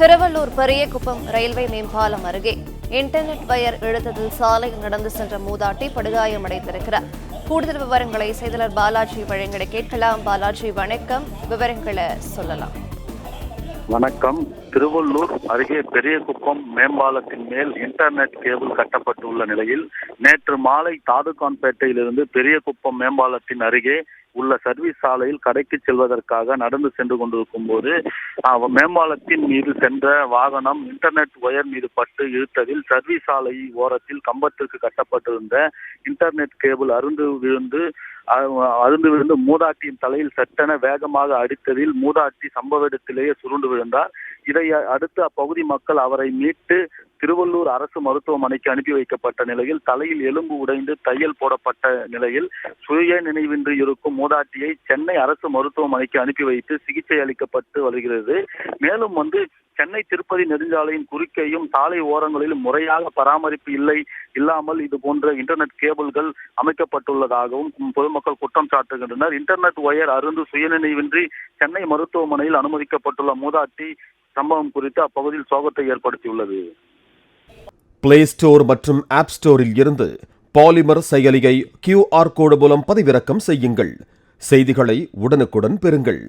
Tiruvallur Periyakuppam railway மேம்பாலம் அருகே internet wire இழுத்ததில் சாலையில் நடந்து சென்ற மூதாட்டி படுகாயமடைந்திருக்கிறார். கூடுதல் விவரங்களை செய்தியாளர் பாலாஜி வழங்கிட கேட்கலாம். பாலாஜி, வணக்கம். விவரங்களை சொல்லலாம். வணக்கம். திருவள்ளூர் அருகே பெரியகுப்பம் மேம்பாலத்தின் மேல் இன்டர்நெட் கேபிள் கட்டப்பட்டுள்ள நிலையில் நேற்று மாலை தாதுகான்பேட்டையிலிருந்து பெரியகுப்பம் மேம்பாலத்தின் அருகே உள்ள சர்வீஸ் சாலையில் கடைக்கு செல்வதற்காக நடந்து சென்று கொண்டிருக்கும் போது மேம்பாலத்தின் மீது சென்ற வாகனம் இன்டர்நெட் ஒயர் மீது பட்டு இழுத்ததில் சர்வீஸ் சாலை ஓரத்தில் கம்பத்திற்கு கட்டப்பட்டிருந்த இன்டர்நெட் கேபிள் அருந்து விழுந்து மூதாட்டியின் தலையில் சட்டென வேகமாக அடித்ததில் மூதாட்டி சம்பவ இடத்திலேயே சுருண்டு விழுந்தார். இதை அடுத்து அப்பகுதி மக்கள் அவரை மீட்டு திருவள்ளூர் அரசு மருத்துவமனைக்கு அனுப்பி வைக்கப்பட்ட நிலையில் தலையில் எலும்பு உடைந்து தையல் போடப்பட்ட நிலையில் சுய நினைவின்றி இருக்கும் மூதாட்டியை சென்னை அரசு மருத்துவமனைக்கு அனுப்பி வைத்து சிகிச்சை அளிக்கப்பட்டு வருகிறது. மேலும் சென்னை திருப்பதி நெடுஞ்சாலையின் குறுக்கேயும் சாலை ஓரங்களிலும் முறையாக பராமரிப்பு இல்லாமல் இது போன்ற இன்டர்நெட் கேபிள்கள் அமைக்கப்பட்டுள்ளதாகவும் பொதுமக்கள் குற்றம் சாட்டுகின்றனர். இன்டர்நெட் ஒயர் அருந்து சுயநினைவின்றி சென்னை மருத்துவமனையில் அனுமதிக்கப்பட்டுள்ள மூதாட்டி சம்பவம் குறித்து அப்பகுதியில் சோகத்தை ஏற்படுத்தியுள்ளது. பிளே ஸ்டோர் மற்றும் ஆப் ஸ்டோரில் இருந்து பாலிமர் செயலியை QR கோடு மூலம் பதிவிறக்கம் செய்யுங்கள். செய்திகளை உடனுக்குடன் பெறுங்கள்.